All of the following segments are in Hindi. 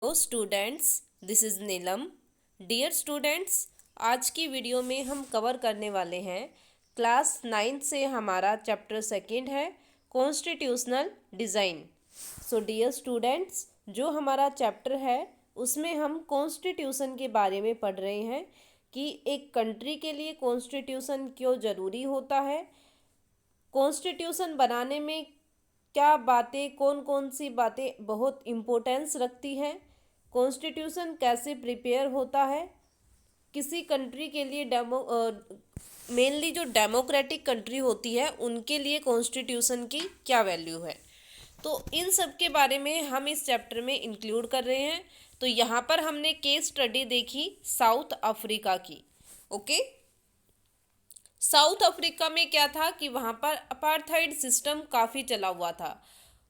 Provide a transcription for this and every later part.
Hello students, this is Neelam. Dear students, आज की वीडियो में हम कवर करने वाले हैं क्लास 9 से हमारा चैप्टर सेकंड है constitutional design. So dear students, जो हमारा चैप्टर है उसमें हम कॉन्स्टिट्यूशन के बारे में पढ़ रहे हैं कि एक कंट्री के लिए कॉन्स्टिट्यूशन क्यों ज़रूरी होता है, कॉन्स्टिट्यूशन बनाने में क्या बातें, कौन कौन सी बातें बहुत इम्पोर्टेंस रखती हैं, कॉन्स्टिट्यूशन कैसे प्रिपेयर होता है, किसी कंट्री के लिए मेनली जो डेमोक्रेटिक कंट्री होती है उनके लिए कॉन्स्टिट्यूशन की क्या वैल्यू है। तो इन सब के बारे में हम इस चैप्टर में इंक्लूड कर रहे हैं। तो यहाँ पर हमने केस स्टडी देखी साउथ अफ्रीका की। ओके, साउथ अफ्रीका में क्या था कि वहाँ पर अपार्थाइड सिस्टम काफ़ी चला हुआ था।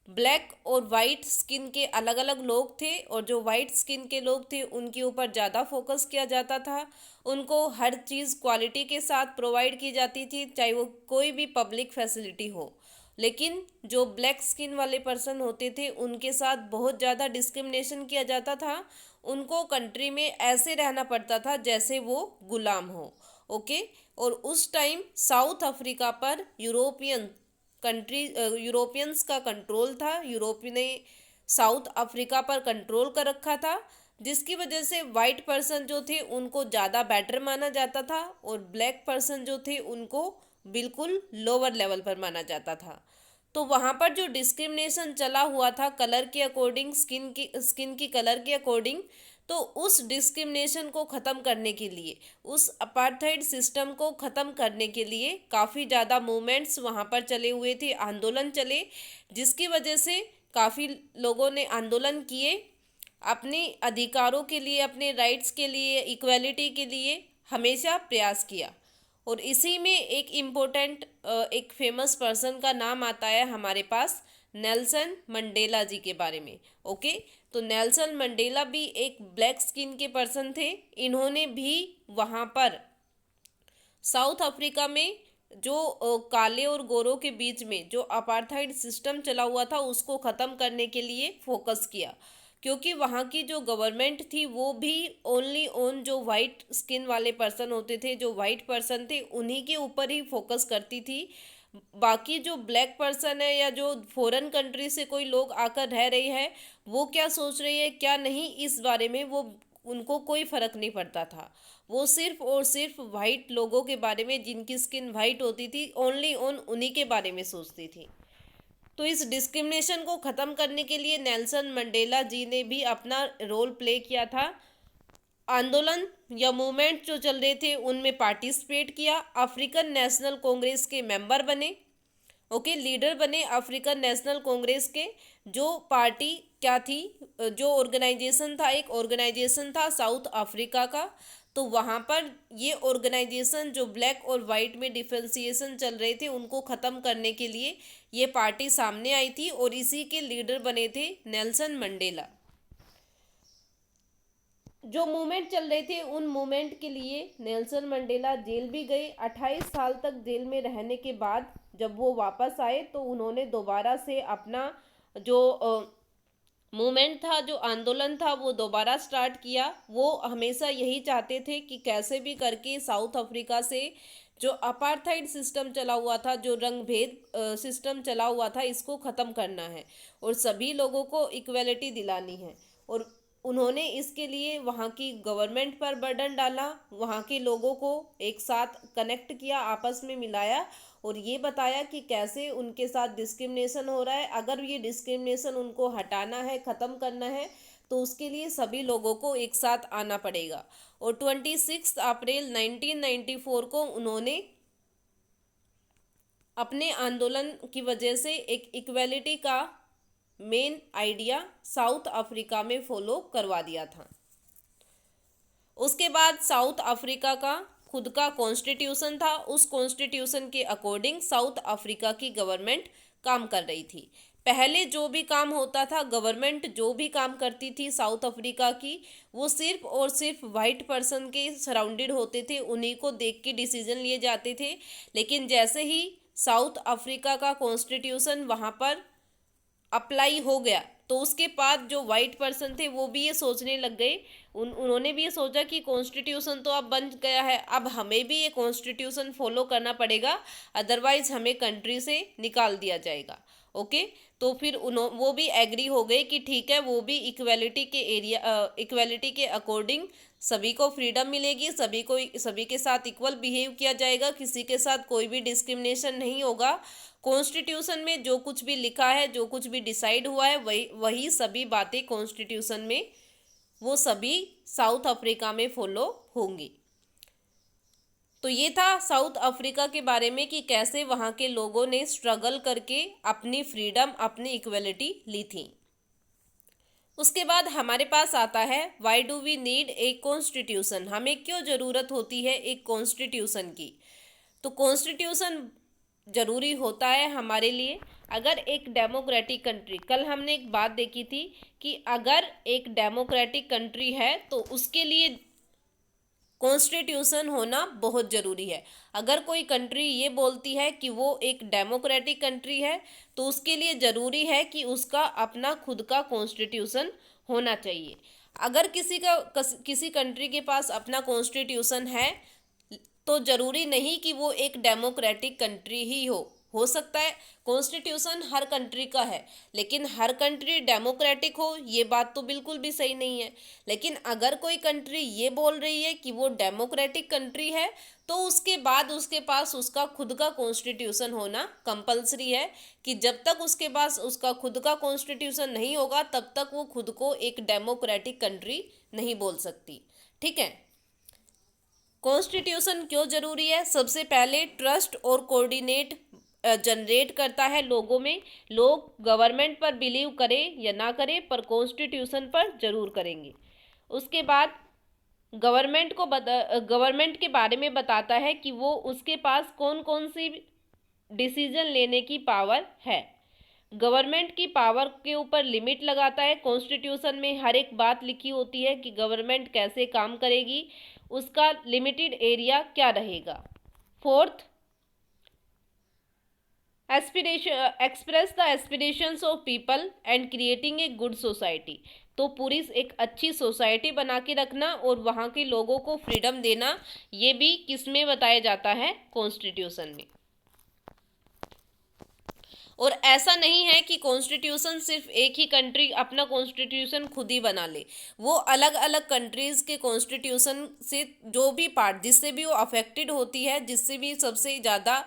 ब्लैक और वाइट स्किन के अलग अलग लोग थे और जो वाइट स्किन के लोग थे उनके ऊपर ज़्यादा फोकस किया जाता था। उनको हर चीज़ क्वालिटी के साथ प्रोवाइड की जाती थी, चाहे वो कोई भी पब्लिक फैसिलिटी हो। लेकिन जो ब्लैक स्किन वाले पर्सन होते थे उनके साथ बहुत ज़्यादा डिस्क्रिमिनेशन किया जाता था। उनको कंट्री में ऐसे रहना पड़ता था जैसे वो गुलाम हो। ओके, और उस टाइम साउथ अफ्रीका पर यूरोपियंस का कंट्रोल था। यूरोप ने साउथ अफ्रीका पर कंट्रोल कर रखा था, जिसकी वजह से वाइट पर्सन जो थे उनको ज़्यादा बेटर माना जाता था और ब्लैक पर्सन जो थे उनको बिल्कुल लोअर लेवल पर माना जाता था। तो वहाँ पर जो डिस्क्रिमिनेशन चला हुआ था कलर के अकॉर्डिंग, स्किन की कलर के अकॉर्डिंग, तो उस डिस्क्रिमिनेशन को ख़त्म करने के लिए, उस अपार्थाइड सिस्टम को ख़त्म करने के लिए काफ़ी ज़्यादा मूवमेंट्स वहाँ पर चले हुए थे, आंदोलन चले, जिसकी वजह से काफ़ी लोगों ने आंदोलन किए अपने अधिकारों के लिए, अपने राइट्स के लिए, इक्वलिटी के लिए हमेशा प्रयास किया। और इसी में एक इम्पोर्टेंट एक फेमस पर्सन का नाम आता है हमारे पास, नेल्सन मंडेला जी के बारे में। ओके, तो नेल्सन मंडेला भी एक ब्लैक स्किन के पर्सन थे। इन्होंने भी वहाँ पर साउथ अफ्रीका में जो काले और गोरों के बीच में जो अपार्थाइड सिस्टम चला हुआ था उसको ख़त्म करने के लिए फोकस किया, क्योंकि वहाँ की जो गवर्नमेंट थी वो भी ओनली ऑन जो वाइट स्किन वाले पर्सन होते थे, जो वाइट पर्सन थे, उन्हीं के ऊपर ही फोकस करती थी। बाकी जो ब्लैक पर्सन है या जो फॉरेन कंट्री से कोई लोग आकर रह रहे हैं, वो क्या सोच रही है क्या नहीं, इस बारे में वो उनको कोई फ़र्क नहीं पड़ता था। वो सिर्फ और सिर्फ वाइट लोगों के बारे में, जिनकी स्किन वाइट होती थी, ओनली ऑन उन्हीं के बारे में सोचती थी। तो इस डिस्क्रिमिनेशन को ख़त्म करने के लिए नेल्सन मंडेला जी ने भी अपना रोल प्ले किया था। आंदोलन या मूवमेंट जो चल रहे थे उनमें पार्टिसिपेट किया, अफ्रीकन नेशनल कांग्रेस के मेंबर बने। ओके, लीडर बने अफ्रीकन नेशनल कांग्रेस के। जो पार्टी क्या थी, जो ऑर्गेनाइजेशन था, एक ऑर्गेनाइजेशन था साउथ अफ्रीका का। तो वहाँ पर ये ऑर्गेनाइजेशन जो ब्लैक और वाइट में डिफ्रेंसिएशन चल रहे थे उनको ख़त्म करने के लिए ये पार्टी सामने आई थी और इसी के लीडर बने थे नेल्सन मंडेला। जो मूवमेंट चल रहे थे उन मूवमेंट के लिए नेल्सन मंडेला जेल भी गए। 28 साल तक जेल में रहने के बाद जब वो वापस आए तो उन्होंने दोबारा से अपना जो मूवमेंट था, जो आंदोलन था, वो दोबारा स्टार्ट किया। वो हमेशा यही चाहते थे कि कैसे भी करके साउथ अफ्रीका से जो अपार्थाइड सिस्टम चला हुआ था, जो रंग भेद सिस्टम चला हुआ था, इसको ख़त्म करना है और सभी लोगों को इक्वलिटी दिलानी है। और उन्होंने इसके लिए वहाँ की गवर्नमेंट पर बर्डन डाला, वहाँ के लोगों को एक साथ कनेक्ट किया, आपस में मिलाया और ये बताया कि कैसे उनके साथ डिस्क्रिमिनेशन हो रहा है। अगर ये डिस्क्रिमिनेशन उनको हटाना है, ख़त्म करना है, तो उसके लिए सभी लोगों को एक साथ आना पड़ेगा। और 26 अप्रैल 1994 को उन्होंने अपने आंदोलन की वजह से एक इक्वेलिटी का मेन आइडिया साउथ अफ्रीका में फॉलो करवा दिया था। उसके बाद साउथ अफ्रीका का खुद का कॉन्स्टिट्यूशन था। उस कॉन्स्टिट्यूशन के अकॉर्डिंग साउथ अफ्रीका की गवर्नमेंट काम कर रही थी। पहले जो भी काम होता था, गवर्नमेंट जो भी काम करती थी साउथ अफ्रीका की, वो सिर्फ और सिर्फ वाइट पर्सन के सराउंडेड होते थे, उन्हीं को देख के डिसीजन लिए जाते थे। लेकिन जैसे ही साउथ अफ्रीका का कॉन्स्टिट्यूशन वहाँ पर अप्लाई हो गया तो उसके बाद जो वाइट पर्सन थे वो भी ये सोचने लग गए, उन्होंने भी ये सोचा कि कॉन्स्टिट्यूशन तो अब बन गया है, अब हमें भी ये कॉन्स्टिट्यूशन फॉलो करना पड़ेगा, अदरवाइज हमें कंट्री से निकाल दिया जाएगा। ओके, तो फिर वो भी एग्री हो गए कि ठीक है, वो भी इक्वेलिटी के अकॉर्डिंग सभी को फ्रीडम मिलेगी, सभी के साथ इक्वल बिहेव किया जाएगा, किसी के साथ कोई भी डिस्क्रिमिनेशन नहीं होगा। कॉन्स्टिट्यूशन में जो कुछ भी लिखा है, जो कुछ भी डिसाइड हुआ है, वही वही सभी बातें कॉन्स्टिट्यूशन में वो सभी साउथ अफ्रीका में फॉलो होंगी। तो ये था साउथ अफ्रीका के बारे में कि कैसे वहाँ के लोगों ने स्ट्रगल करके अपनी फ्रीडम, अपनी इक्वलिटी ली थी। उसके बाद हमारे पास आता है why do we need a constitution, हमें क्यों ज़रूरत होती है एक कॉन्स्टिट्यूशन की। तो कॉन्स्टिट्यूशन ज़रूरी होता है हमारे लिए अगर एक डेमोक्रेटिक कंट्री, कल हमने एक बात देखी थी कि अगर एक डेमोक्रेटिक कंट्री है तो उसके लिए कॉन्स्टिट्यूशन होना बहुत ज़रूरी है। अगर कोई कंट्री ये बोलती है कि वो एक डेमोक्रेटिक कंट्री है तो उसके लिए ज़रूरी है कि उसका अपना खुद का कॉन्स्टिट्यूशन होना चाहिए। अगर किसी कंट्री के पास अपना कॉन्स्टिट्यूशन है तो ज़रूरी नहीं कि वो एक डेमोक्रेटिक कंट्री ही हो सकता है कॉन्स्टिट्यूशन हर कंट्री का है लेकिन हर कंट्री डेमोक्रेटिक हो, ये बात तो बिल्कुल भी सही नहीं है। लेकिन अगर कोई कंट्री ये बोल रही है कि वो डेमोक्रेटिक कंट्री है तो उसके बाद उसके पास उसका खुद का कॉन्स्टिट्यूशन होना कंपलसरी है, कि जब तक उसके पास उसका खुद का कॉन्स्टिट्यूशन नहीं होगा तब तक वो खुद को एक डेमोक्रेटिक कंट्री नहीं बोल सकती। ठीक है, कॉन्स्टिट्यूशन क्यों जरूरी है? सबसे पहले ट्रस्ट और कोऑर्डिनेट जनरेट करता है लोगों में। लोग गवर्नमेंट पर बिलीव करें या ना करें पर कॉन्स्टिट्यूशन पर जरूर करेंगे। उसके बाद गवर्नमेंट के बारे में बताता है कि वो उसके पास कौन कौन सी डिसीजन लेने की पावर है। गवर्नमेंट की पावर के ऊपर लिमिट लगाता है। कॉन्स्टिट्यूशन में हर एक बात लिखी होती है कि गवर्नमेंट कैसे काम करेगी, उसका लिमिटेड एरिया क्या रहेगा। Fourth, express the aspirations of people and creating a good society. तो पूरी एक अच्छी सोसाइटी बना के रखना और वहाँ के लोगों को फ्रीडम देना, ये भी किस में बताया जाता है? कॉन्स्टिट्यूशन में। और ऐसा नहीं है कि कॉन्स्टिट्यूशन सिर्फ एक ही कंट्री अपना कॉन्स्टिट्यूशन खुद ही बना ले, वो अलग अलग कंट्रीज़ के कॉन्स्टिट्यूशन से जो भी पार्ट, जिससे भी वो अफेक्टेड होती है, जिससे भी सबसे ज़्यादा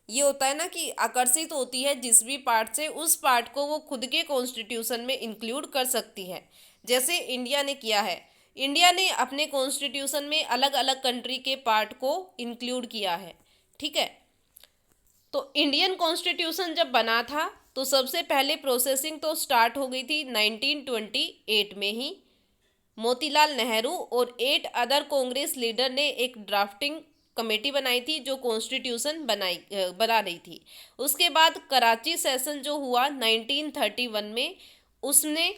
ये होता है ना कि आकर्षित होती है जिस भी पार्ट से, उस पार्ट को वो खुद के कॉन्स्टिट्यूशन में इंक्लूड कर सकती है। जैसे इंडिया ने किया है, इंडिया ने अपने कॉन्स्टिट्यूशन में अलग अलग कंट्री के पार्ट को इंक्लूड किया है। ठीक है, तो इंडियन कॉन्स्टिट्यूशन जब बना था तो सबसे पहले प्रोसेसिंग तो स्टार्ट हो गई थी 1928 में ही। मोतीलाल नेहरू और 8 अदर कांग्रेस लीडर ने एक ड्राफ्टिंग कमेटी बनाई थी जो कॉन्स्टिट्यूशन बना रही थी। उसके बाद कराची सेशन जो हुआ 1931 में, उसने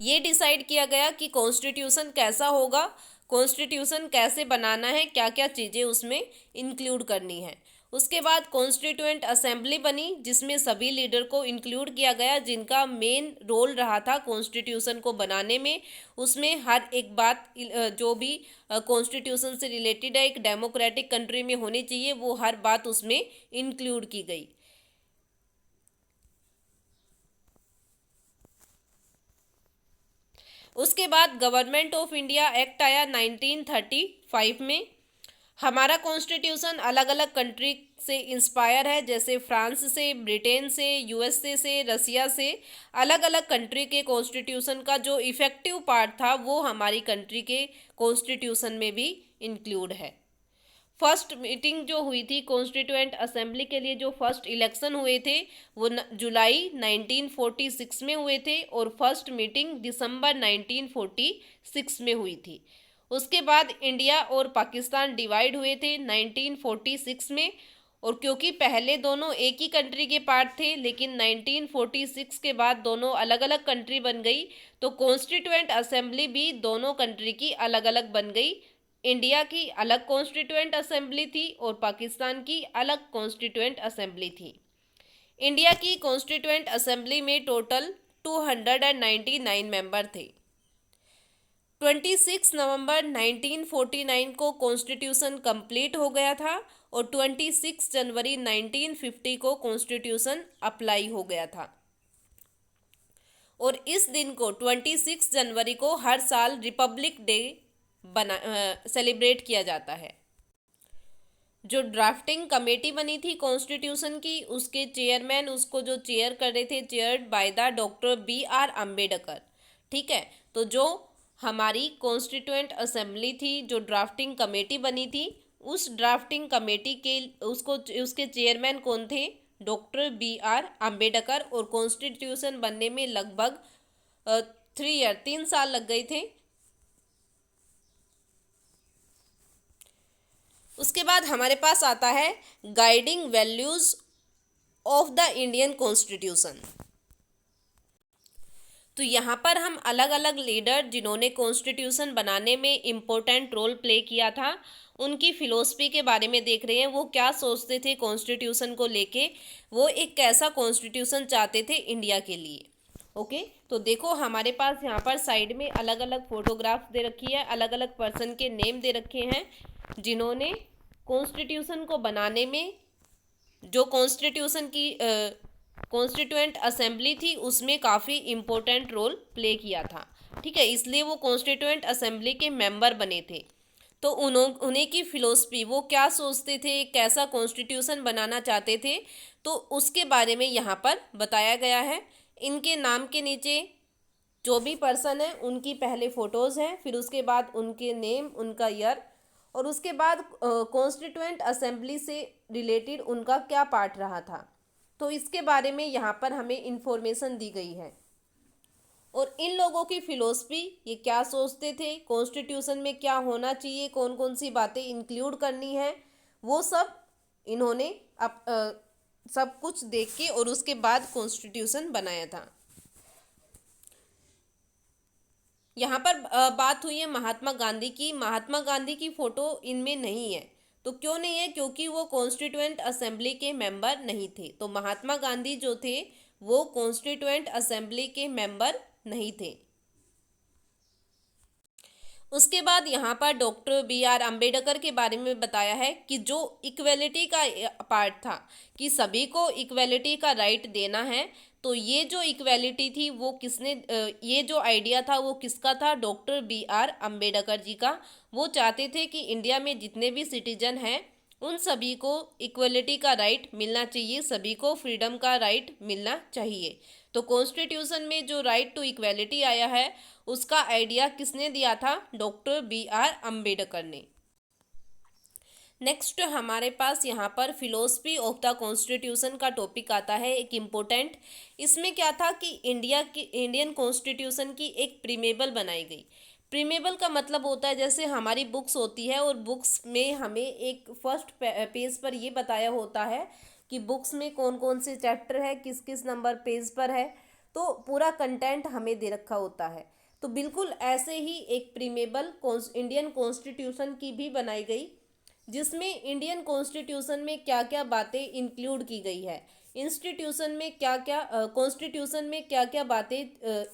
ये डिसाइड किया गया कि कॉन्स्टिट्यूशन कैसा होगा, कॉन्स्टिट्यूशन कैसे बनाना है, क्या क्या चीज़ें उसमें इंक्लूड करनी है। उसके बाद कॉन्स्टिट्यूएंट असेंबली बनी जिसमें सभी लीडर को इंक्लूड किया गया जिनका मेन रोल रहा था कॉन्स्टिट्यूशन को बनाने में। उसमें हर एक बात जो भी कॉन्स्टिट्यूशन से रिलेटेड है, एक डेमोक्रेटिक कंट्री में होनी चाहिए, वो हर बात उसमें इंक्लूड की गई। उसके बाद गवर्नमेंट ऑफ इंडिया एक्ट आया 1935 में। हमारा कॉन्स्टिट्यूशन अलग अलग कंट्री से इंस्पायर है, जैसे फ्रांस से, ब्रिटेन से, यूएसए से, रसिया से। अलग अलग कंट्री के कॉन्स्टिट्यूशन का जो इफ़ेक्टिव पार्ट था वो हमारी कंट्री के कॉन्स्टिट्यूशन में भी इंक्लूड है। फर्स्ट मीटिंग जो हुई थी कॉन्स्टिट्यूएंट असेंबली के लिए, जो फर्स्ट इलेक्शन हुए थे वो जुलाई 1946 में हुए थे और फर्स्ट मीटिंग दिसंबर 1946 में हुई थी। उसके बाद इंडिया और पाकिस्तान डिवाइड हुए थे 1946 में, और क्योंकि पहले दोनों एक ही कंट्री के पार्ट थे लेकिन 1946 के बाद दोनों अलग अलग कंट्री बन गई, तो कॉन्स्टिट्यूएंट असेंबली भी दोनों कंट्री की अलग अलग बन गई। इंडिया की अलग कॉन्स्टिट्यूएंट असेंबली थी और पाकिस्तान की अलग कॉन्स्टिट्यूएंट असेंबली थी। इंडिया की कॉन्स्टिट्यूएंट असेंबली में टोटल 299 मेंबर थे। 26 नवंबर 1949 को कॉन्स्टिट्यूशन कंप्लीट हो गया था और 26 जनवरी 1950 को कॉन्स्टिट्यूशन अप्लाई हो गया था। और इस दिन को 26 जनवरी को हर साल रिपब्लिक डे सेलिब्रेट किया जाता है। जो ड्राफ्टिंग कमेटी बनी थी कॉन्स्टिट्यूशन की, उसके चेयरमैन, उसको जो चेयर कर रहे थे, chaired by the doctor BR Ambedkar. ठीक है, तो जो हमारी कॉन्स्टिट्यूएंट असेंबली थी, जो ड्राफ्टिंग कमेटी बनी थी, उस ड्राफ्टिंग कमेटी के उसके चेयरमैन कौन थे? Doctor BR Ambedkar. और कॉन्स्टिट्यूशन बनने में लगभग 3 साल लग गए थे। उसके बाद हमारे पास आता है guiding values of the Indian constitution. तो यहाँ पर हम अलग अलग लीडर जिन्होंने कॉन्स्टिट्यूशन बनाने में इम्पोर्टेंट रोल प्ले किया था, उनकी फिलोसफी के बारे में देख रहे हैं। वो क्या सोचते थे कॉन्स्टिट्यूशन को लेके, वो एक कैसा कॉन्स्टिट्यूशन चाहते थे इंडिया के लिए। ओके, तो देखो हमारे पास यहाँ पर साइड में अलग अलग फोटोग्राफ्स दे रखी है, अलग अलग पर्सन के नेम दे रखे हैं जिन्होंने कॉन्स्टिट्यूशन को बनाने में, जो कॉन्स्टिट्यूशन की कॉन्स्टिट्यूएंट असेंबली थी उसमें काफ़ी इम्पोर्टेंट रोल प्ले किया था। ठीक है, इसलिए वो कॉन्स्टिट्यूएंट असेंबली के मेंबर बने थे। तो उन्हीं की फिलोसफी, वो क्या सोचते थे, कैसा कॉन्स्टिट्यूशन बनाना चाहते थे, तो उसके बारे में यहाँ पर बताया गया है। इनके नाम के नीचे जो भी पर्सन है उनकी पहले फ़ोटोज़ हैं, फिर उसके बाद उनके नेम, उनका ईयर, और उसके बाद कॉन्स्टिट्यूएंट असेंबली से रिलेटेड उनका क्या पार्ट रहा था। तो इसके बारे में यहाँ पर हमें इंफॉर्मेशन दी गई है। और इन लोगों की फिलोसफी, ये क्या सोचते थे, कॉन्स्टिट्यूशन में क्या होना चाहिए, कौन कौन सी बातें इंक्लूड करनी है, वो सब इन्होंने सब कुछ देख के और उसके बाद कॉन्स्टिट्यूशन बनाया था। यहाँ पर बात हुई है महात्मा गांधी की। महात्मा गांधी की फ़ोटो इनमें नहीं है। तो क्यों नहीं है? क्योंकि वो कॉन्स्टिट्यूएंट असेंबली के मेंबर नहीं थे। तो महात्मा गांधी जो थे वो कॉन्स्टिट्यूएंट असेंबली के मेंबर नहीं थे। उसके बाद यहाँ पर डॉक्टर BR अम्बेडकर के बारे में बताया है कि जो इक्वेलिटी का पार्ट था, कि सभी को इक्वेलिटी का राइट देना है। तो ये जो इक्वेलिटी थी वो किसने, ये जो आइडिया था वो किसका था? डॉक्टर BR अम्बेडकर जी का। वो चाहते थे कि इंडिया में जितने भी सिटीजन हैं उन सभी को इक्वलिटी का राइट मिलना चाहिए, सभी को फ्रीडम का राइट मिलना चाहिए। तो कॉन्स्टिट्यूशन में जो राइट टू इक्वलिटी आया है उसका आइडिया किसने दिया था? डॉक्टर BR अम्बेडकर ने। नेक्स्ट हमारे पास यहाँ पर फिलोसफी ऑफ द कॉन्स्टिट्यूशन का टॉपिक आता है, एक इम्पोर्टेंट। इसमें क्या था कि इंडियन कॉन्स्टिट्यूशन की एक प्रीमेबल बनाई गई। प्रीमेबल का मतलब होता है जैसे हमारी बुक्स होती है और बुक्स में हमें एक फर्स्ट पेज पर ये बताया होता है कि बुक्स में कौन कौन से चैप्टर है, किस किस नंबर पेज पर है, तो पूरा कंटेंट हमें दे रखा होता है। तो बिल्कुल ऐसे ही एक प्रीमेबल इंडियन कॉन्स्टिट्यूशन की भी बनाई गई, जिसमें इंडियन कॉन्स्टिट्यूशन में क्या क्या बातें इंक्लूड की गई है, इंस्टीट्यूशन में क्या क्या, कॉन्स्टिट्यूशन में क्या क्या बातें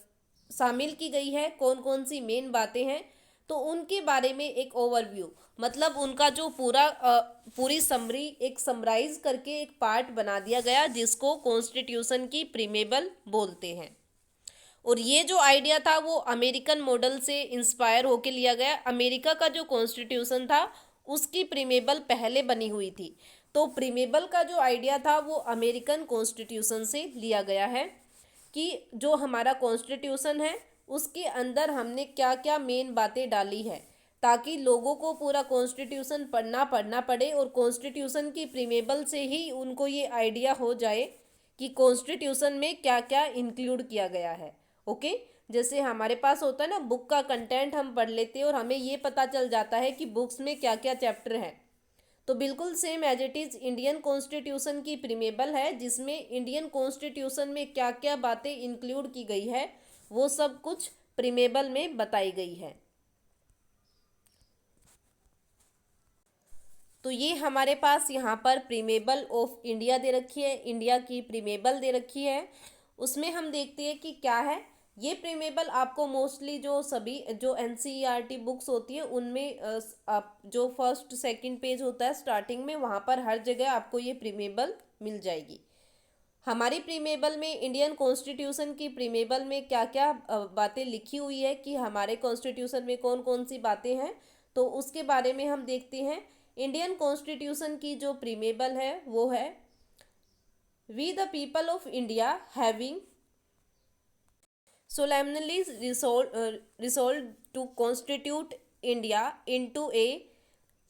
शामिल की गई है, कौन कौन सी मेन बातें हैं, तो उनके बारे में एक ओवरव्यू, मतलब उनका जो पूरी समरी, एक समराइज करके एक पार्ट बना दिया गया जिसको कॉन्स्टिट्यूशन की प्रीमेबल बोलते हैं। और ये जो आइडिया था वो अमेरिकन मॉडल से इंस्पायर होके लिया गया। अमेरिका का जो कॉन्स्टिट्यूशन था उसकी प्रीमेबल पहले बनी हुई थी। तो प्रीमेबल का जो आइडिया था वो अमेरिकन कॉन्स्टिट्यूशन से लिया गया है कि जो हमारा कॉन्स्टिट्यूशन है उसके अंदर हमने क्या क्या मेन बातें डाली है, ताकि लोगों को पूरा कॉन्स्टिट्यूशन पढ़ना पड़े और कॉन्स्टिट्यूशन की प्रीमेबल से ही उनको ये आइडिया हो जाए कि कॉन्स्टिट्यूशन में क्या क्या इंक्लूड किया गया है। ओके, जैसे हमारे पास होता है ना, बुक का कंटेंट हम पढ़ लेते हैं और हमें ये पता चल जाता है कि बुक्स में क्या क्या चैप्टर है। तो बिल्कुल same as it is Indian constitution की प्रीमेबल है, जिसमें इंडियन कॉन्स्टिट्यूशन में क्या क्या बातें इंक्लूड की गई है वो सब कुछ प्रीमेबल में बताई गई है। तो ये हमारे पास यहाँ पर प्रीमेबल ऑफ इंडिया दे रखी है, इंडिया की प्रीमेबल दे रखी है। उसमें हम देखते हैं कि क्या है ये प्रीमेबल। आपको मोस्टली जो सभी जो एनसीईआरटी बुक्स होती है उनमें आप जो फर्स्ट सेकंड पेज होता है स्टार्टिंग में, वहाँ पर हर जगह आपको ये प्रीमेबल मिल जाएगी। हमारी प्रीमेबल में, इंडियन कॉन्स्टिट्यूशन की प्रीमेबल में क्या क्या बातें लिखी हुई है कि हमारे कॉन्स्टिट्यूशन में कौन कौन सी बातें हैं, तो उसके बारे में हम देखते हैं। इंडियन कॉन्स्टिट्यूशन की जो प्रीमेबल है वो है, we the people of India having solemnly resolved to constitute India into a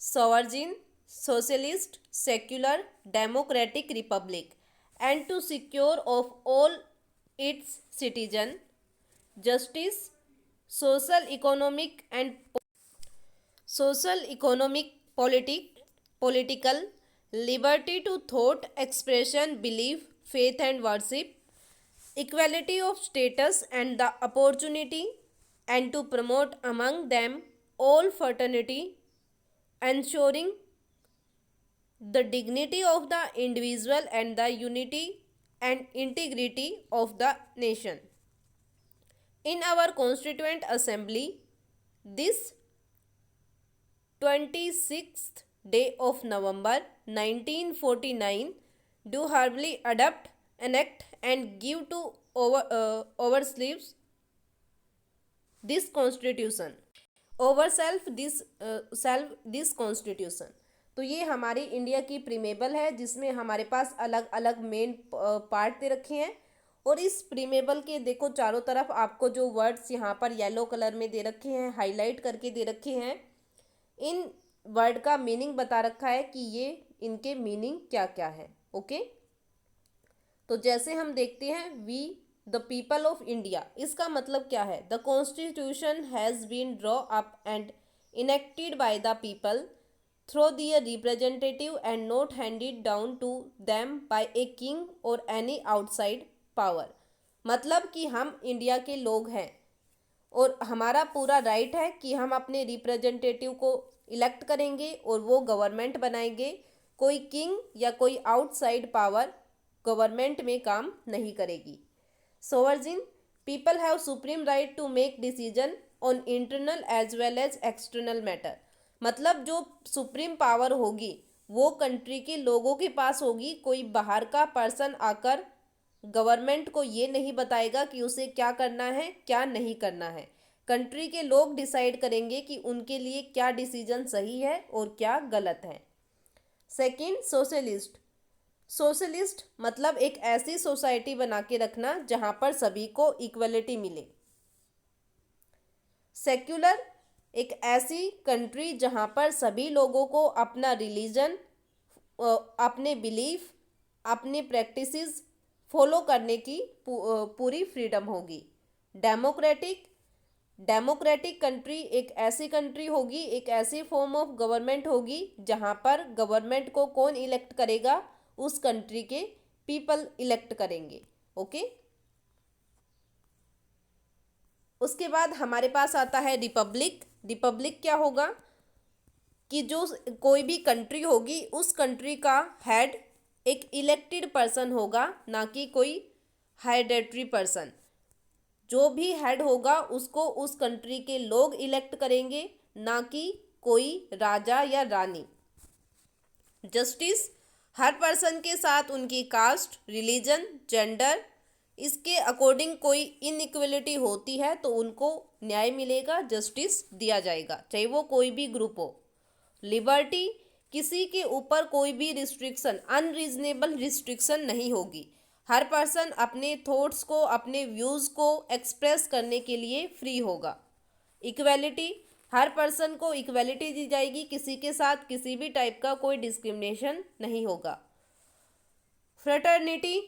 sovereign, socialist, secular, democratic republic, and to secure of all its citizens justice, social, economic, and political liberty to thought, expression, belief, faith, and worship, equality of status and the opportunity, and to promote among them all fraternity, ensuring the dignity of the individual and the unity and integrity of the nation. In our Constituent Assembly, this 26th day of November 1949, do humbly adopt, enact, and give to ourselves this constitution, ourself this constitution। तो ये हमारी इंडिया की प्रीमेबल है जिसमें हमारे पास अलग अलग मेन पार्ट दे रखे हैं। और इस प्रीमेबल के देखो चारों तरफ आपको जो वर्ड्स यहाँ पर येलो कलर में दे रखे हैं, हाईलाइट करके दे रखे हैं, इन वर्ड का मीनिंग बता रखा है कि ये इनके मीनिंग क्या क्या है। ओके, तो जैसे हम देखते हैं we the people of India, इसका मतलब क्या है? The constitution has been draw up and enacted by the people through their representative and not handed down to them by a king or any outside power. मतलब कि हम इंडिया के लोग हैं और हमारा पूरा राइट है कि हम अपने रिप्रेजेंटेटिव को इलेक्ट करेंगे और वो गवर्नमेंट बनाएंगे। कोई किंग या कोई आउटसाइड पावर गवर्नमेंट में काम नहीं करेगी। Sovereign people have supreme right to make decision on internal as well as external matter. मतलब जो सुप्रीम पावर होगी वो कंट्री के लोगों के पास होगी। कोई बाहर का पर्सन आकर गवर्नमेंट को ये नहीं बताएगा कि उसे क्या करना है क्या नहीं करना है। कंट्री के लोग डिसाइड करेंगे कि उनके लिए क्या डिसीजन सही है और क्या गलत है। Second, socialist. सोशलिस्ट मतलब एक ऐसी सोसाइटी बना के रखना जहां पर सभी को इक्वलिटी मिले। सेक्युलर एक ऐसी कंट्री जहां पर सभी लोगों को अपना रिलीजन, अपने बिलीफ, अपने प्रैक्टिसेस फॉलो करने की पूरी फ्रीडम होगी। डेमोक्रेटिक, डेमोक्रेटिक कंट्री एक ऐसी कंट्री होगी, एक ऐसी फॉर्म ऑफ गवर्नमेंट होगी जहां पर गवर्नमेंट को कौन इलेक्ट करेगा? उस कंट्री के पीपल इलेक्ट करेंगे। ओके, उसके बाद हमारे पास आता है रिपब्लिक। रिपब्लिक क्या होगा कि जो कोई भी कंट्री होगी उस कंट्री का हेड एक इलेक्टेड पर्सन होगा, ना कि कोई हेरेडिटरी पर्सन। जो भी हेड होगा उसको उस कंट्री के लोग इलेक्ट करेंगे, ना कि कोई राजा या रानी। जस्टिस हर पर्सन के साथ उनकी कास्ट, रिलीजन, जेंडर, इसके अकॉर्डिंग कोई इनइक्वलिटी होती है तो उनको न्याय मिलेगा, जस्टिस दिया जाएगा, चाहे वो कोई भी ग्रुप हो। लिबर्टी किसी के ऊपर कोई भी रिस्ट्रिक्शन, अनरीजनेबल रिस्ट्रिक्शन नहीं होगी। हर पर्सन अपने थॉट्स को, अपने व्यूज़ को एक्सप्रेस करने के लिए फ्री होगा। इक्वलिटी हर पर्सन को इक्वलिटी दी जाएगी, किसी के साथ किसी भी टाइप का कोई डिस्क्रिमिनेशन नहीं होगा। फ्रेटर्निटी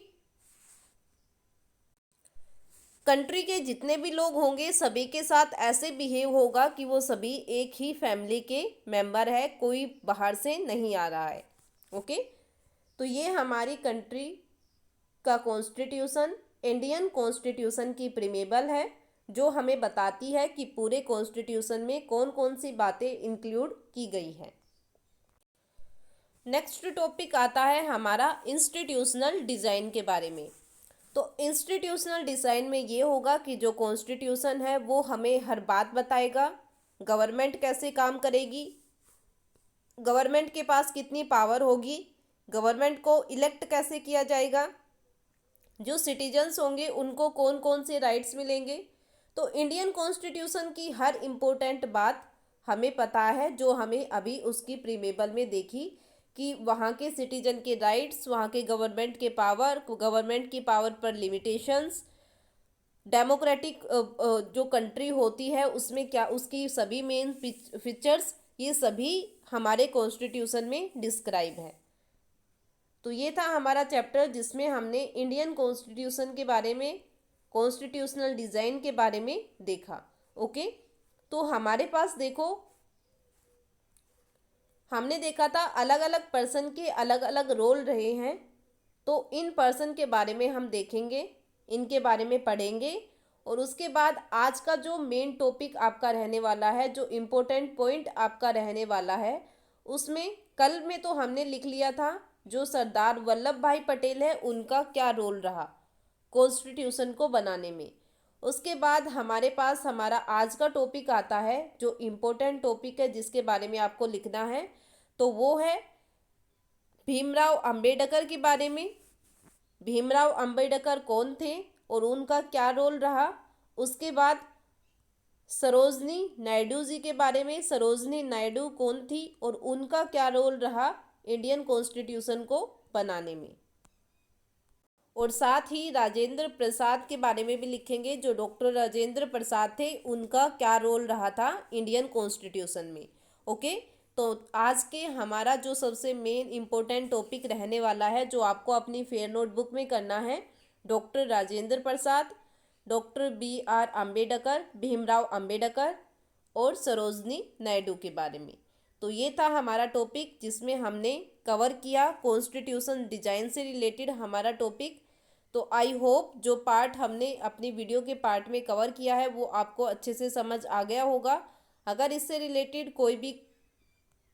कंट्री के जितने भी लोग होंगे सभी के साथ ऐसे बिहेव होगा कि वो सभी एक ही फैमिली के मेंबर है, कोई बाहर से नहीं आ रहा है। ओके, तो ये हमारी कंट्री का कॉन्स्टिट्यूशन, इंडियन कॉन्स्टिट्यूशन की प्रीमेबल है जो हमें बताती है कि पूरे कॉन्स्टिट्यूशन में कौन कौन सी बातें इंक्लूड की गई हैं। नेक्स्ट टॉपिक आता है हमारा इंस्टीट्यूशनल डिज़ाइन के बारे में। तो इंस्टीट्यूशनल डिज़ाइन में ये होगा कि जो कॉन्स्टिट्यूशन है वो हमें हर बात बताएगा, गवर्नमेंट कैसे काम करेगी, गवर्नमेंट के पास कितनी पावर होगी, गवर्नमेंट को इलेक्ट कैसे किया जाएगा, जो सिटीजन्स होंगे उनको कौन कौन से राइट्स मिलेंगे। तो इंडियन कॉन्स्टिट्यूशन की हर इम्पोर्टेंट बात हमें पता है, जो हमें अभी उसकी प्रीमेबल में देखी कि वहाँ के सिटीजन के राइट्स, वहाँ के गवर्नमेंट के पावर, गवर्नमेंट की पावर पर लिमिटेशंस, डेमोक्रेटिक जो कंट्री होती है उसमें क्या उसकी सभी मेन फीचर्स, ये सभी हमारे कॉन्स्टिट्यूशन में डिस्क्राइब है। तो ये था हमारा चैप्टर जिसमें हमने इंडियन कॉन्स्टिट्यूशन के बारे में, कॉन्स्टिट्यूशनल डिज़ाइन के बारे में देखा। ओके, तो हमारे पास देखो, हमने देखा था अलग अलग पर्सन के अलग अलग रोल रहे हैं। तो इन पर्सन के बारे में हम देखेंगे, इनके बारे में पढ़ेंगे, और उसके बाद आज का जो मेन टॉपिक आपका रहने वाला है, जो इम्पोर्टेंट पॉइंट आपका रहने वाला है, उसमें कल में तो हमने लिख लिया था जो सरदार वल्लभ भाई पटेल है उनका क्या रोल रहा कॉन्स्टिट्यूशन को बनाने में। उसके बाद हमारे पास हमारा आज का टॉपिक आता है जो इम्पोर्टेंट टॉपिक है जिसके बारे में आपको लिखना है, तो वो है भीमराव अंबेडकर के बारे में। भीमराव अंबेडकर कौन थे और उनका क्या रोल रहा। उसके बाद सरोजनी नायडू जी के बारे में, सरोजनी नायडू कौन थी और उनका क्या रोल रहा इंडियन कॉन्स्टिट्यूशन को बनाने में। और साथ ही राजेंद्र प्रसाद के बारे में भी लिखेंगे, जो डॉक्टर राजेंद्र प्रसाद थे उनका क्या रोल रहा था इंडियन कॉन्स्टिट्यूशन में। ओके, तो आज के हमारा जो सबसे मेन इम्पोर्टेंट टॉपिक रहने वाला है, जो आपको अपनी फेयर नोटबुक में करना है, doctor Rajendra Prasad, doctor BR Ambedkar, Bhimrao Ambedkar और सरोजनी नायडू के बारे में। तो ये था हमारा टॉपिक जिसमें हमने कवर किया कॉन्स्टिट्यूशन डिजाइन से रिलेटेड हमारा टॉपिक। तो आई होप जो पार्ट हमने अपनी वीडियो के पार्ट में कवर किया है वो आपको अच्छे से समझ आ गया होगा। अगर इससे रिलेटेड कोई भी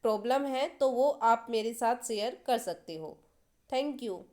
प्रॉब्लम है तो वो आप मेरे साथ शेयर कर सकते हो। Thank you.